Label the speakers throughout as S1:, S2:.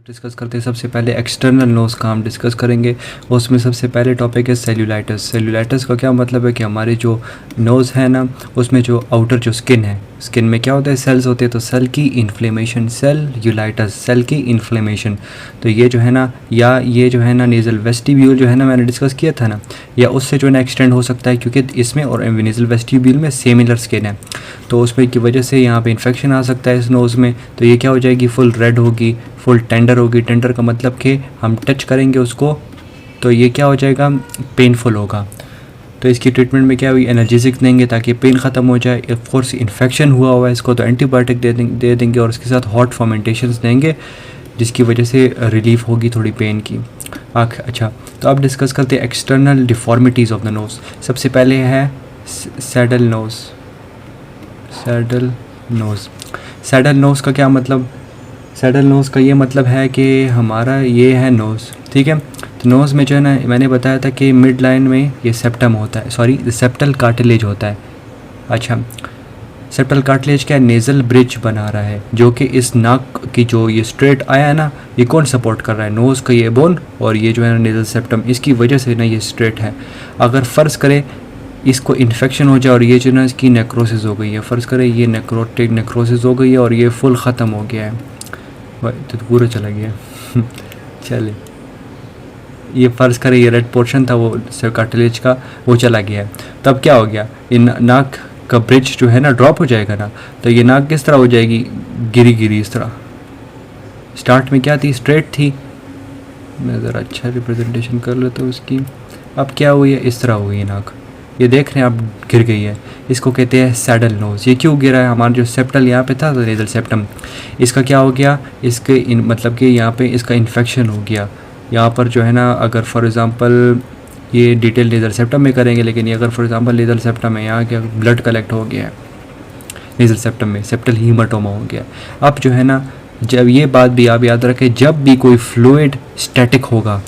S1: Discuss करते हैं। सबसे पहले एक्सटर्नल नोज़ का हम डिस्कस करेंगे। उसमें सबसे पहले टॉपिक है सेल्यूलाइटिस। सेल्यूलाइटिस का क्या मतलब है कि हमारी जो नोज़ है ना, उसमें जो आउटर जो स्किन है, स्किन में क्या होता है, सेल्स होते हैं, तो सेल की इन्फ्लेमेशन, सेल्यूलाइटिस, सेल की इन्फ्लेमेशन। तो ये जो है ना, या ये जो है ना नेज़ल वेस्टिब्यूल जो है ना, मैंने डिस्कस किया था ना, या उससे जो है ना एक्सटेंड हो सकता है, क्योंकि इसमें और नेज़ल वेस्टिब्यूल में सिमिलर स्किन है, तो उसमें की वजह से यहाँ पे इन्फेक्शन आ सकता है इस नोज़ में। तो ये क्या हो जाएगी, फुल रेड होगी, फुल टेंडर होगी। टेंडर का मतलब कि हम टच करेंगे उसको तो ये क्या हो जाएगा, पेनफुल होगा। तो इसकी ट्रीटमेंट में क्या हुई, एनाल्जेसिक देंगे ताकि पेन ख़त्म हो जाए। ऑफ कोर्स इन्फेक्शन हुआ हुआ है इसको, तो एंटीबायोटिक दे देंगे और उसके साथ हॉट फॉर्मेंटेशंस देंगे, जिसकी वजह से रिलीफ होगी थोड़ी पेन की। अच्छा, तो अब डिस्कस करते हैं external deformities of the nose. सबसे पहले है saddle nose. Saddle nose, saddle nose का क्या मतलब, सैडल नोज़ का ये मतलब है कि हमारा ये है नोज़, ठीक है। तो नोज़ में जो है ना, मैंने बताया था कि मिड लाइन में ये सेप्टम होता है, सॉरी सेप्टल कार्टिलेज होता है। अच्छा, सेप्टल कार्टिलेज क्या है, नेज़ल ब्रिज बना रहा है, जो कि इस नाक की जो ये स्ट्रेट आया है ना, ये कौन सपोर्ट कर रहा है, नोज़ का ये बोन, और ये जो है ना नेज़ल सेप्टम, इसकी वजह से ना ये स्ट्रेट है। अगर फ़र्ज़ करें इसको इन्फेक्शन हो जाए और ये जो ना इसकी नेक्रोसिस हो गई है, फ़र्ज़ करें ये नेक्रोसिस हो गई है और ये फुल ख़त्म हो गया है, तो पूरा चला गया चले, ये फ़र्ज़ करें ये रेड पोर्शन था वो कार्टिलेज का, वो चला गया है, तब क्या हो गया, ये नाक का ब्रिज जो है ना ड्रॉप हो जाएगा ना। तो ये नाक किस तरह हो जाएगी, गिरी इस तरह। स्टार्ट में क्या थी, स्ट्रेट थी, मैं ज़रा अच्छा रिप्रेजेंटेशन कर लेता हूँ उसकी। अब क्या हुई है, इस तरह हुई है नाक, ये देख रहे हैं आप, गिर गई है। इसको कहते हैं सैडल नोज़। ये क्यों गिरा है, हमारा जो सेप्टल यहाँ पे था, तो नेज़ल सेप्टम, इसका क्या हो गया, इसके मतलब कि यहाँ पे इसका इन्फेक्शन हो गया। यहाँ पर जो है ना, अगर फॉर एग्ज़ाम्पल ये डिटेल नेज़ल सेप्टम में करेंगे, लेकिन ये अगर फॉर एग्ज़ाम्पल नेज़ल सेप्टम है, यहाँ क्या ब्लड कलेक्ट हो गया है नेज़ल सेप्टम में, सेप्टल हीमाटोमा हो गया। अब जो है ना, जब ये बात भी आप याद रखें, जब भी कोई फ्लूइड स्टैटिक होगा,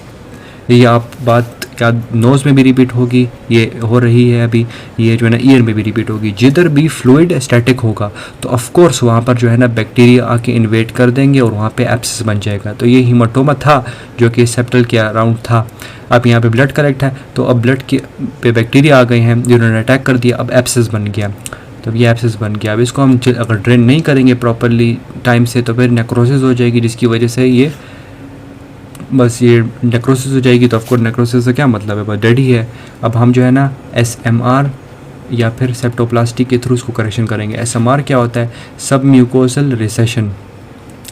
S1: ये आप बात क्या नोज़ में भी रिपीट होगी, ये हो रही है अभी, ये जो है ना ईयर में भी रिपीट होगी। जिधर भी फ्लूइड स्टैटिक होगा तो ऑफ कोर्स वहाँ पर जो है ना बैक्टीरिया आके इन्वेट कर देंगे और वहाँ पे एब्सेस बन जाएगा। तो ये हीमाटोमा था जो कि सेप्टल के अराउंड था। अब यहाँ पे ब्लड कलेक्ट है, तो अब ब्लड के पे बैक्टीरिया आ गए हैं जिन्होंने अटैक कर दिया, अब एब्सेस बन गया। तो ये एब्सेस बन गया, अब इसको हम अगर ड्रेन नहीं करेंगे प्रॉपरली टाइम से, तो फिर नेक्रोसिस हो जाएगी, जिसकी वजह से ये बस ये नेक्रोसिस हो जाएगी। तो ऑफकोर्स नेक्रोसिस से क्या मतलब है, बस डेड ही है। अब हम जो है ना SMR या फिर सेप्टोप्लास्टी के थ्रू उसको करेक्शन करेंगे। SMR क्या होता है, सब म्यूकोसल रिसेशन।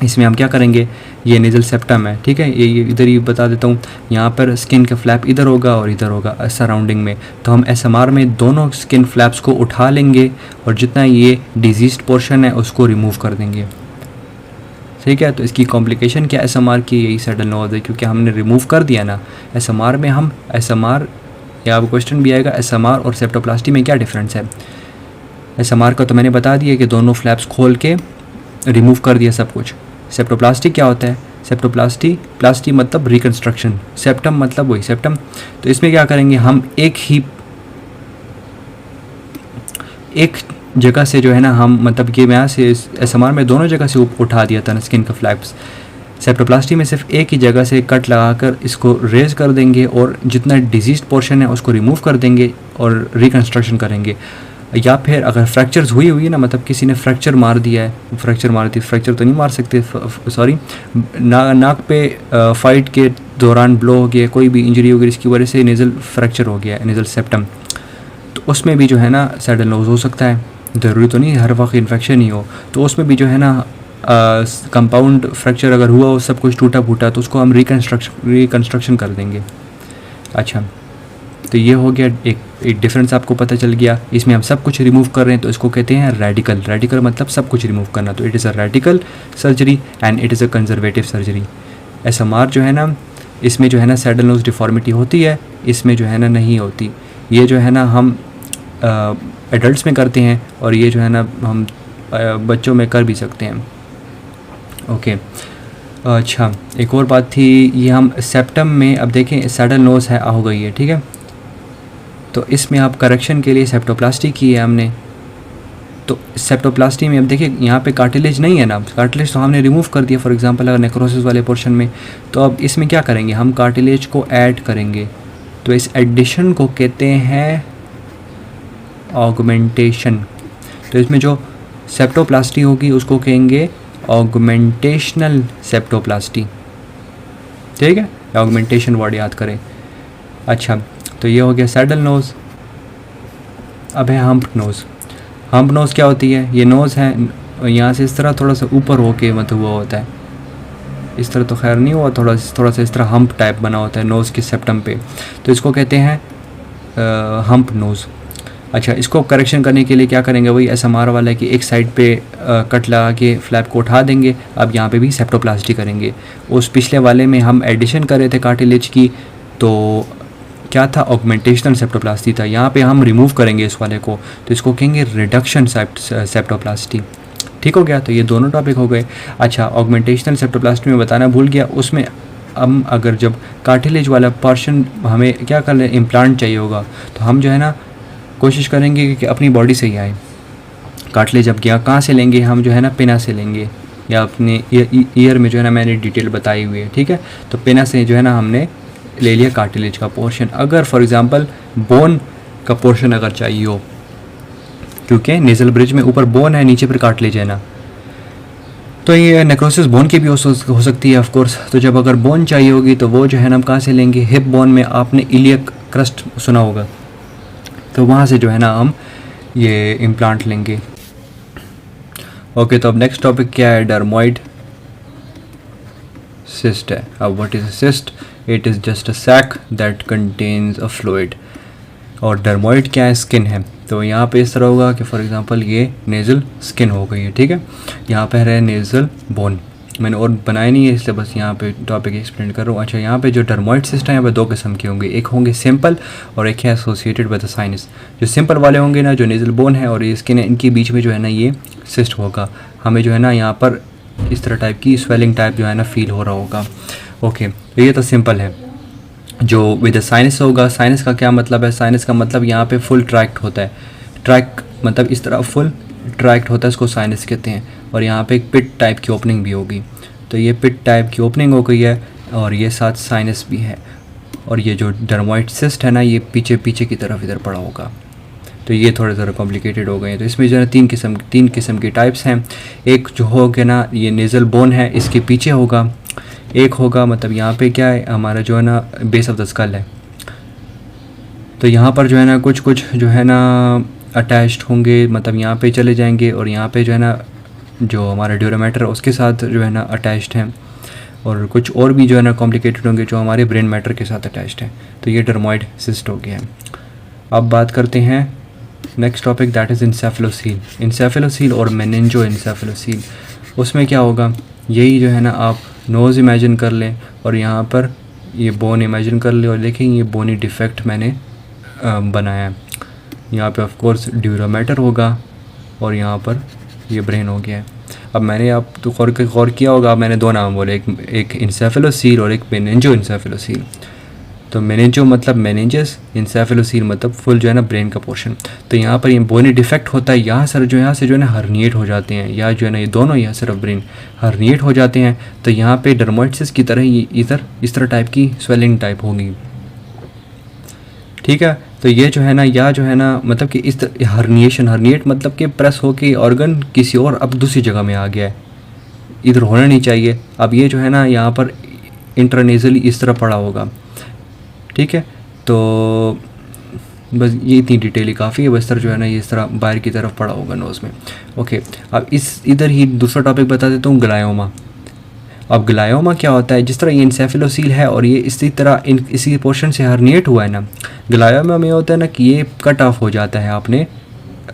S1: इसमें हम क्या करेंगे, ये नेज़ल सेप्टम है, ठीक है, ये इधर ही बता देता हूँ, यहाँ पर स्किन का फ्लैप इधर होगा और इधर होगा सराउंडिंग में। तो हम SMR में दोनों स्किन फ्लैप्स को उठा लेंगे और जितना ये डिजीज़्ड पोर्शन है उसको रिमूव कर देंगे, ठीक है। तो इसकी कॉम्प्लिकेशन क्या SMR की, यही सैडल नोज़ है, क्योंकि हमने रिमूव कर दिया ना SMR में। हम SMR, या अब क्वेश्चन भी आएगा, SMR और सेप्टोप्लास्टी में क्या डिफरेंस है। SMR का तो मैंने बता दिया कि दोनों फ्लैप्स खोल के रिमूव कर दिया सब कुछ। सेप्टोप्लास्टी क्या होता है, प्लास्टी मतलब रिकन्स्ट्रक्शन, सेप्टम मतलब वही सेप्टम। तो इसमें क्या करेंगे, हम एक जगह से जो है ना, हम मतलब कि मैं यहाँ से SMR में दोनों जगह से उठा दिया था ना स्किन का फ्लैप्स। सेप्टोप्लास्टी में सिर्फ एक ही जगह से कट लगाकर इसको रेज कर देंगे और जितना डिजीज़्ड पोर्शन है उसको रिमूव कर देंगे और रिकन्स्ट्रक्शन करेंगे। या फिर अगर फ्रैक्चर्स हुई ना, मतलब किसी ने फ्रैक्चर मार दिया है, फ्रैक्चर तो नहीं मार सकते, सॉरी, नाक पे फाइट के दौरान ब्लो हो गया, कोई भी इंजरी हो गई, इसकी वजह से नेज़ल फ्रैक्चर हो गया है, नेज़ल सेप्टम, तो उसमें भी जो है ना सैडल नोज़ हो सकता है। ज़रूरी तो नहीं हर वक्त इन्फेक्शन ही हो, तो उसमें भी जो है ना कंपाउंड फ्रैक्चर अगर हुआ हो, सब कुछ टूटा फूटा, तो उसको हम रिकन्स्ट्रक्शन कर देंगे। अच्छा, तो ये हो गया एक डिफरेंस आपको पता चल गया। इसमें हम सब कुछ रिमूव कर रहे हैं, तो इसको कहते हैं रेडिकल मतलब सब कुछ रिमूव करना। तो it is a radical surgery and it is a conservative surgery. SMR जो है ना, इसमें जो है ना सैडल नोज़ डिफॉर्मिटी होती है, इसमें जो है ना नहीं होती। ये जो है ना हम एडल्ट्स में करते हैं और ये जो है ना हम बच्चों में कर भी सकते हैं। ओके, अच्छा, एक और बात थी, ये हम सेप्टम में, अब देखें सैडल नोज़ है हो गई है, ठीक है, तो इसमें आप करेक्शन के लिए सेप्टोप्लास्टी की है हमने, तो सेप्टोप्लास्टी में अब देखिए यहाँ पे कार्टिलेज नहीं है ना, कार्टिलेज तो हमने रिमूव कर दिया फॉर एग्जांपल अगर नेक्रोसिस वाले पोर्शन में। तो अब इसमें क्या करेंगे, हम कार्टिलेज को ऐड करेंगे। तो इस एडिशन को कहते हैं ऑगमेंटेशन। तो इसमें जो सेप्टोप्लास्टी होगी उसको कहेंगे ऑगमेंटेशनल सेप्टोप्लास्टी। ठीक है, ऑगमेंटेशन वर्ड याद करें। अच्छा, तो ये हो गया सैडल नोज़। अब है हम्प नोज़। हम्प नोज़ क्या होती है, ये नोज़ है यहाँ से इस तरह थोड़ा सा ऊपर होके मतलब हुआ होता है, इस तरह तो खैर नहीं हुआ, थोड़ा सा इस तरह हम्प टाइप बना होता है नोज़ के सेप्टम पे, तो इसको कहते हैं हम्प नोज़। अच्छा, इसको करेक्शन करने के लिए क्या करेंगे, वही SMR वाला है कि एक साइड पे कट लगा के फ्लैप को उठा देंगे। अब यहाँ पे भी सेप्टोप्लास्टी करेंगे। उस पिछले वाले में हम एडिशन कर रहे थे कार्टिलेज की, तो क्या था, ऑगमेंटेशनल सेप्टोप्लास्टी था। यहाँ पे हम रिमूव करेंगे इस वाले को, तो इसको कहेंगे रिडक्शन सेप्टोप्लास्टी। ठीक हो गया, तो ये दोनों टॉपिक हो गए। अच्छा, ऑगमेंटेशनल सेप्टोप्लास्टी में बताना भूल गया, उसमें हम अगर जब कार्टिलेज वाला पोर्शन हमें क्या कर ले, इम्प्लांट चाहिए होगा, तो हम जो है ना कोशिश करेंगे कि अपनी बॉडी से ही आए। कार्टिलेज अब क्या कहाँ से लेंगे, हम जो है ना पिना से लेंगे, या अपने ईयर में जो है ना मैंने डिटेल बताई हुई है। ठीक है, तो पिना से जो है ना हमने ले लिया कार्टिलेज का पोर्शन। अगर फॉर एग्जांपल बोन का पोर्शन अगर चाहिए हो, क्योंकि नेज़ल ब्रिज में ऊपर बोन है, नीचे पर कार्टिलेज है ना, तो ये नेक्रोसिस बोन की भी हो सकती है ऑफ कोर्स। तो जब अगर बोन चाहिए होगी तो वो जो है ना हम कहाँ से लेंगे, हिप बोन में आपने इलियक क्रस्ट सुना होगा, तो वहाँ से जो है ना हम ये इम्प्लांट लेंगे। ओके, तो अब नेक्स्ट टॉपिक क्या है, डर्मोइड सिस्ट है। अब what is a cyst, it is just a sac that contains a fluid. और डर्मोइड क्या है, स्किन है। तो यहाँ पे इस तरह होगा कि फॉर एग्जांपल ये नेज़ल स्किन हो गई है। ठीक है, यहाँ पे है नेज़ल बोन, मैंने और बनाया नहीं है इसलिए बस यहाँ पे टॉपिक एक्सप्लेन कर रहा हूँ। अच्छा, यहाँ पे जो डर्मोइड सिस्ट है यहाँ पे दो किस्म के होंगे, एक होंगे सिंपल और एक है एसोसिएटेड विद द साइनस। जो सिंपल वाले होंगे ना, जो नेज़ल बोन है और ये स्किन है, इनके बीच में जो है ना ये सिस्ट होगा। हमें जो है ना यहाँ पर इस तरह टाइप की स्वेलिंग टाइप जो है ना फील हो रहा होगा। ओके, तो ये तो सिंपल है। जो विद साइनस होगा, साइनस का क्या मतलब है, साइनस का मतलब यहाँ पे फुल ट्रैक्ट होता है। ट्रैक मतलब इस तरह फुल ट्रैक्ट होता है, इसको साइनस कहते हैं। और यहाँ पे एक पिट टाइप की ओपनिंग भी होगी, तो ये पिट टाइप की ओपनिंग हो गई है और ये साथ साइनस भी है। और ये जो डर्मोइड सिस्ट है ना, ये पीछे पीछे की तरफ इधर पड़ा होगा। तो ये थोड़े ज़रा कॉम्प्लिकेटेड हो गए हैं। तो इसमें जो है तीन किस्म की टाइप्स हैं। एक जो हो गया ना, ये नेज़ल बोन है, इसके पीछे होगा। एक होगा मतलब यहाँ पे क्या है, हमारा जो है ना बेस ऑफ द स्कल है, तो यहाँ पर जो है ना कुछ जो है ना अटैच्ड होंगे, मतलब यहाँ पे चले जाएंगे और यहाँ पे जो है ना जो हमारा ड्यूरोमेटर उसके साथ जो है ना अटैच्ड हैं, और कुछ और भी जो है ना कॉम्प्लिकेटेड होंगे जो हमारे ब्रेन मैटर के साथ अटैच्ड हैं। तो ये डर्मोइड सिस्ट हो गया है। अब बात करते हैं नेक्स्ट टॉपिक, दैट इज़ इंसेफेलोसील। इंसेफेलोसील और मेनिंजो इंसेफेलोसील, उसमें क्या होगा, यही जो है ना आप नोज़ इमेजिन कर लें और यहाँ पर ये बोन इमेजिन कर लें और देखें ये बोनी डिफेक्ट मैंने बनाया है। यहाँ पे ऑफ कोर्स ड्यूरोमेटर होगा और यहाँ पर ये ब्रेन हो गया है। अब मैंने आप तो गौर किया होगा, मैंने दो नाम बोले, एक इंसेफेलोसील और एक मेनिंजो इंसेफेलोसील। तो मेनिंजो मतलब मेनिंजस, इंसेफेलोसील मतलब फुल जो है ना ब्रेन का पोर्शन। तो यहाँ पर ये बोनी डिफेक्ट होता है, यहाँ से जो है ना हर्निएट हो जाते हैं, या जो है ना ये दोनों यहाँ सिर्फ ब्रेन हर्निएट हो जाते हैं। तो यहाँ पे डर्मोइड सिस्ट की तरह ही इधर इस तरह टाइप की स्वेलिंग टाइप होगी। ठीक है, तो ये जो है ना, या जो है ना मतलब कि इस हर्निएट मतलब कि प्रेस हो के ऑर्गन किसी और अब दूसरी जगह में आ गया है, इधर होना नहीं चाहिए। अब ये जो है ना यहाँ पर इंटरनेजली इस तरह पड़ा होगा। ठीक है, तो बस ये इतनी डिटेल ही काफ़ी है। बस तरह जो है ना ये इस तरह बाहर की तरफ पड़ा होगा नोज़ में। ओके, अब इधर ही दूसरा टॉपिक बता देता हूँ, ग्लायोमा। अब ग्लायोमा क्या होता है, जिस तरह ये इंसेफेलोसील है और ये इसी तरह इसी पोर्शन से हर्निएट हुआ है ना, ग्लायोमा में होता है ना कि ये कट ऑफ हो जाता है अपने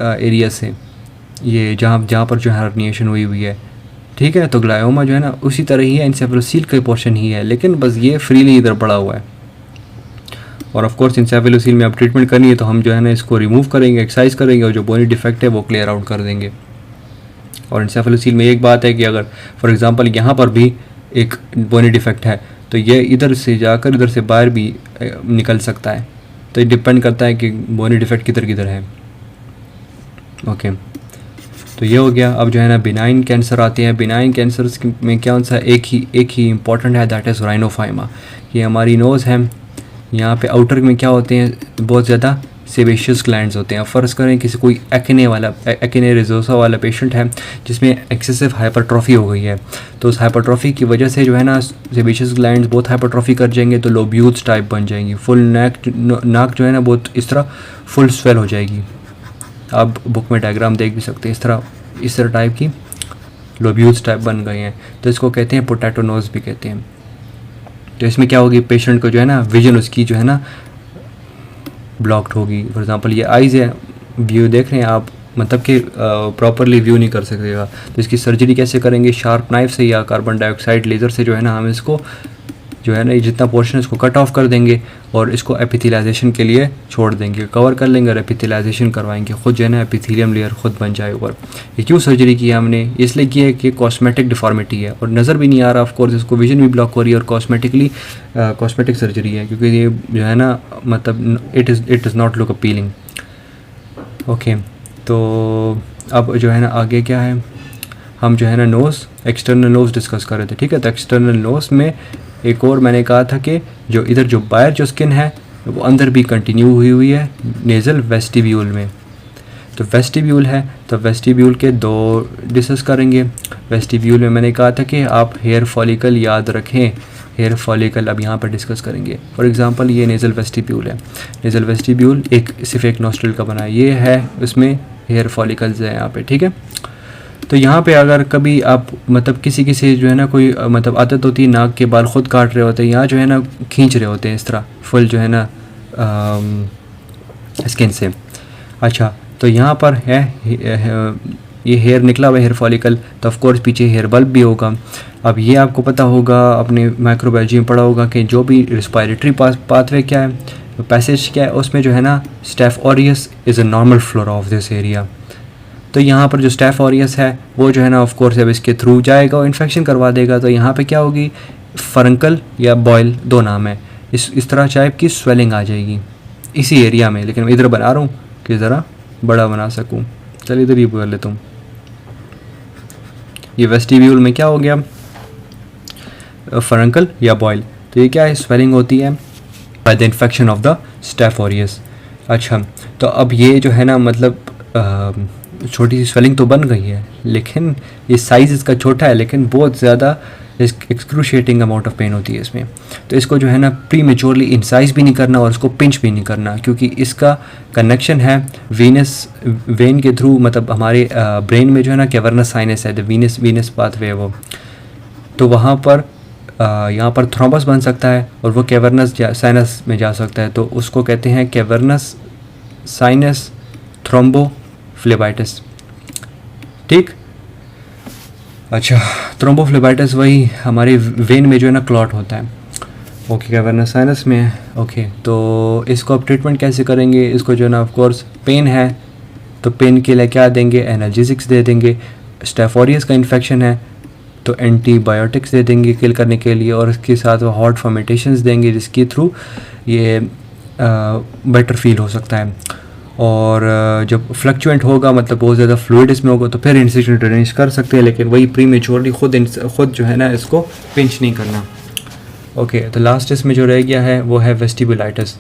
S1: एरिया से, ये जहाँ पर जो हर्निएशन हुई है। ठीक है, तो ग्लायोमा जो है ना उसी तरह ही है, इंसेफेलोसील का पोर्शन ही है, लेकिन बस ये फ्रीली इधर पड़ा हुआ है। और ऑफ कोर्स इंसेफेलोसील में अब ट्रीटमेंट करनी है तो हम जो है ना इसको रिमूव करेंगे, एक्सरसाइज करेंगे और जो बोनी डिफेक्ट है वो क्लियर आउट कर देंगे। और इंसेफेलोसील में एक बात है कि अगर फॉर एग्जांपल यहाँ पर भी एक बोनी डिफेक्ट है तो ये इधर से जाकर इधर से बाहर भी निकल सकता है। तो ये डिपेंड करता है कि बोनी डिफेक्ट किधर किधर है। ओके, तो ये हो गया। अब जो है ना बिनाइन कैंसर आते हैं। बिनाइन कैंसर्स में क्या सा एक ही इंपॉर्टेंट है, दैट इज़ राइनोफाइमा। ये हमारी नोज़ है, यहाँ पे आउटर में क्या होते हैं, बहुत ज़्यादा सेबेशियस ग्लैंड्स होते हैं। फ़र्ज़ करें किसी कोई एक्ने रिजोसा वाला पेशेंट है जिसमें एक्सेसिव हाइपरट्रॉफी हो गई है, तो उस हाइपरट्रॉफी की वजह से जो है ना सेबेशियस ग्लैंड्स बहुत हाइपरट्रॉफी कर जाएंगे, तो लोब्यूल्स टाइप बन जाएंगी। फुल नाक जो है ना बहुत इस तरह फुल स्वेल हो जाएगी। आप बुक में डायग्राम देख भी सकते हैं, इस तरह टाइप की लोब्यूल्स टाइप बन गए हैं, तो इसको कहते हैं पोटैटो नोज़ भी कहते हैं। तो इसमें क्या होगी, पेशेंट को जो है ना विजन उसकी जो है ना ब्लॉक्ड होगी। फॉर एग्जांपल ये आइज़ है, व्यू देख रहे हैं आप, मतलब कि प्रॉपरली व्यू नहीं कर सकेगा, तो इसकी सर्जरी कैसे करेंगे, शार्प नाइफ से या कार्बन डाइऑक्साइड लेज़र से जो है ना हम इसको जो है ना ये जितना पोर्शन है इसको कट ऑफ कर देंगे और इसको एपिथेलाइजेशन के लिए छोड़ देंगे, कवर कर लेंगे और एपिथेलाइजेशन करवाएंगे, खुद जो है ना एपिथेलियम लेयर खुद बन जाए ऊपर। ये क्यों सर्जरी की है हमने, इसलिए की है कि कॉस्मेटिक डिफॉर्मिटी है और नज़र भी नहीं आ रहा, ऑफ कोर्स इसको विजन भी ब्लॉक हो रही है और कॉस्मेटिक सर्जरी है, क्योंकि ये जो है ना मतलब it is not look appealing. Okay, तो अब जो है ना आगे क्या है, हम जो है ना नोज़, एक्सटर्नल नोज़ डिस्कस कर रहे थे, ठीक है। तो एक्सटर्नल नोज़ में एक और मैंने कहा था कि जो इधर जो बाहर जो स्किन है वो अंदर भी कंटिन्यू हुई है नेज़ल वेस्टिब्यूल में। तो वेस्टिब्यूल है, तो वेस्टिब्यूल के दो डिस्कस करेंगे। वेस्टिब्यूल में मैंने कहा था कि आप हेयर फॉलिकल याद रखें, हेयर फॉलिकल अब यहाँ पर डिस्कस करेंगे। फॉर एग्जांपल ये नेज़ल वेस्टिब्यूल है, नेज़ल वेस्टिब्यूल सिर्फ एक नॉस्ट्रल का बना है, ये है उसमें हेयर फॉलिकल्स है यहाँ पे, ठीक है। तो यहाँ पे अगर कभी आप मतलब किसी जो है ना कोई मतलब आदत होती है नाक के बाल ख़ुद काट रहे होते हैं, यहाँ जो है ना खींच रहे होते हैं इस तरह फुल जो है ना स्किन से। अच्छा, तो यहाँ पर है ये हेयर निकला हुआ हेयर फॉलिकल, तो ऑफ कोर्स पीछे हेयर बल्ब भी होगा। अब ये आपको पता होगा, अपने माइक्रोबायोलॉजी में पढ़ा होगा कि जो भी रिस्पायरेटरी पाथवे क्या है, पैसेज क्या है, उसमें जो है ना staph aureus is a normal flora of this area. तो यहाँ पर जो स्टेफ ऑरियस है वो जो है ना ऑफ कोर्स अब इसके थ्रू जाएगा और इन्फेक्शन करवा देगा। तो यहाँ पे क्या होगी, फरंकल या बॉयल दो नाम है, इस तरह टाइप की स्वेलिंग आ जाएगी इसी एरिया में, लेकिन मैं इधर बना रहा हूँ कि ज़रा बड़ा बना सकूँ। चलिए इधर ही कर लेता हूँ। ये वेस्टिब्यूल में क्या हो गया, फरंकल या बॉयल, तो ये क्या है, स्वेलिंग होती है by the infection of the staph aureus. अच्छा, तो अब ये जो है ना मतलब छोटी सी स्वेलिंग तो बन गई है, लेकिन ये साइज़ इसका छोटा है, लेकिन बहुत ज़्यादा एक्सक्रूशिएटिंग अमाउंट ऑफ पेन होती है इसमें। तो इसको जो है ना प्री मेच्योरली इंसाइज भी नहीं करना और इसको पिंच भी नहीं करना, क्योंकि इसका कनेक्शन है वेन के थ्रू, मतलब हमारे ब्रेन में जो है ना कैवर्नस साइनस है, द वीनस पाथवे है वो, तो वहाँ पर यहाँ पर थ्रोम्बस बन सकता है और वो कैवर्नस साइनस में जा सकता है, तो उसको कहते हैं कैवर्नस साइनस थ्रोम्बोफ्लेबाइटिस, ठीक। अच्छा, थ्रोम्बोफ्लेबाइटिस वही हमारे वेन में जो है ना क्लॉट होता है, ओके, कैवर्नस साइनस में। ओके, तो इसको अब ट्रीटमेंट कैसे करेंगे, इसको जो है ना ऑफ कोर्स पेन है तो पेन के लिए क्या देंगे, एनाल्जेसिक्स दे देंगे। स्टेफ ऑरियस का इन्फेक्शन है तो एंटीबायोटिक्स दे देंगे किल करने के लिए, और इसके साथ वो हॉट फॉर्मेटेशंस देंगे जिसके थ्रू ये बेटर फील हो सकता है। और जब फ्लक्चुएंट होगा, मतलब बहुत ज़्यादा फ्लूइड इसमें होगा, तो फिर इंसिजन ड्रेनेज कर सकते हैं, लेकिन वही प्री मेच्योरली खुद जो है ना इसको पिंच नहीं करना। ओके, तो लास्ट इसमें जो रह गया है वो है वेस्टिबुलाइटिस।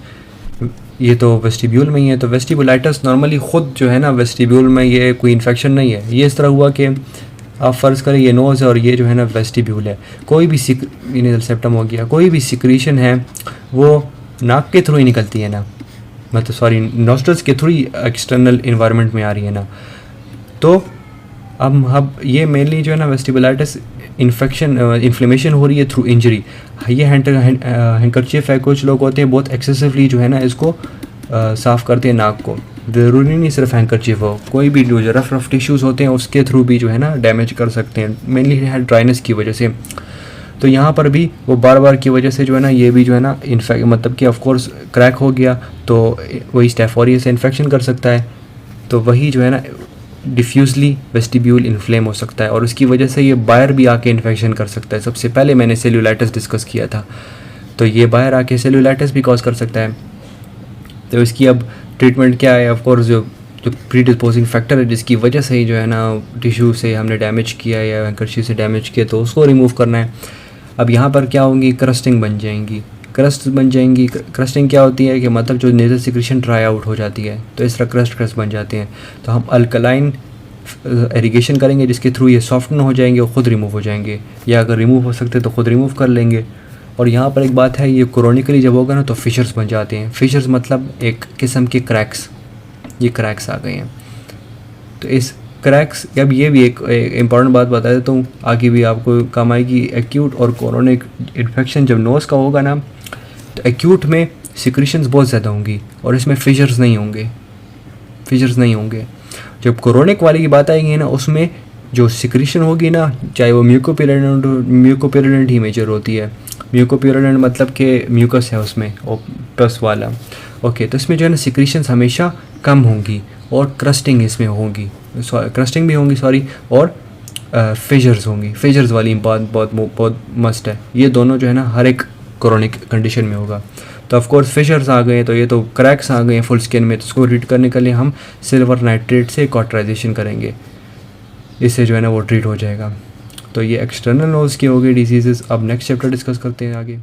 S1: ये तो वेस्टिब्यूल में ही है। तो वेस्टिबुलाइटिस नॉर्मली ख़ुद जो है ना वेस्टिब्यूल में ये कोई इन्फेक्शन नहीं है, ये इस तरह हुआ कि आप फ़र्ज़ करें ये नोज़ है और ये जो है ना वेस्टिब्यूल है, कोई भी नेज़ल सेप्टम हो गया, कोई भी सिक्रीशन है वो नाक के थ्रू ही निकलती है ना, मतलब सॉरी नॉस्ट्रल्स के थ्रू ही एक्सटर्नल इन्वायरमेंट में आ रही है ना। तो अब ये मेनली जो है ना वेस्टिबुलाइटिस इन्फ्लेमेशन हो रही है थ्रू इंजरी। ये हैंकरचीफ है, कुछ लोग होते हैं बहुत एक्सेसिवली जो है ना इसको साफ़ करते हैं नाक को, ज़रूरी नहीं सिर्फ हैंकरचीफ हो, कोई भी जो रफ टिश्यूज़ होते हैं उसके थ्रू भी जो है ना डैमेज कर सकते हैं, मेनली है ड्राइनेस की वजह से। तो यहाँ पर भी वो बार की वजह से जो है ना ये भी जो है ना मतलब कि ऑफ कोर्स क्रैक हो गया तो वही स्टेफ ऑरियस से इन्फेक्शन कर सकता है, तो वही जो है ना डिफ्यूजली वेस्टिब्यूल इन्फ्लेम हो सकता है और उसकी वजह से ये बाहर भी आके इन्फेक्शन कर सकता है। सबसे पहले मैंने सेल्यूलाइटिस डिस्कस किया था, तो ये बाहर आके सेल्यूलाइटिस भी कॉज कर सकता है। तो इसकी अब ट्रीटमेंट क्या है, ऑफ कोर्स जो जो प्री डिस्पोजिंग फैक्टर है जिसकी वजह से ही जो है ना टिश्यू से हमने डैमेज किया या हैंकरचीफ से डैमेज किया, तो उसको रिमूव करना है। अब यहाँ पर क्या होंगी, क्रस्टिंग बन जाएंगी। क्रस्टिंग क्या होती है कि मतलब जो नेज़ल सिक्रीशन ड्राई आउट हो जाती है, तो इस तरह क्रस्ट बन जाते हैं। तो हम अल्कलाइन इरिगेशन करेंगे जिसके थ्रू ये सॉफ्टन हो जाएंगे और ख़ुद रिमूव हो जाएंगे, या अगर रिमूव हो सकते तो ख़ुद रिमूव कर लेंगे। और यहाँ पर एक बात है, ये क्रोनिकली जब होगा ना तो फिशर्स बन जाते हैं। फिशर्स मतलब एक किस्म के क्रैक्स, ये क्रैक्स आ गए हैं। तो इस क्रैक्स, अब ये भी एक इम्पॉर्टेंट बात बता देता हूँ, आगे भी आपको काम आएगी। एक्यूट और क्रोनिक इन्फेक्शन जब नोज़ का होगा ना, तो एक्यूट में सिक्रीशंस बहुत ज़्यादा होंगी और इसमें फिशर्स नहीं होंगे। जब क्रोनिक वाली की बात आएगी ना, उसमें जो सिक्रीशन होगी ना, चाहे वो म्यूकोपेरिडेंट ही मेजर होती है। म्यूकोपेरिडेंट मतलब कि म्यूकस है उसमें, और पस वाला। ओके, तो इसमें जो है ना सिक्रीशंस हमेशा कम होंगी और क्रस्टिंग इसमें होंगी, क्रस्टिंग भी होंगी सॉरी, और फिशर्स होंगी। फिशर्स वाली बात बहुत मस्ट है। ये दोनों जो है ना हर एक क्रोनिक कंडीशन में होगा। तो ऑफ कोर्स फिशर्स आ गए, तो ये तो क्रैक्स आ गए हैं फुल स्किन में, तो उसको ट्रीट करने के लिए हम सिल्वर नाइट्रेट से कॉटराइजेशन करेंगे, इससे जो है ना वो ट्रीट हो जाएगा। तो ये एक्सटर्नल नोज़ की हो गई डिजीज़। अब नेक्स्ट चैप्टर डिस्कस करते हैं आगे।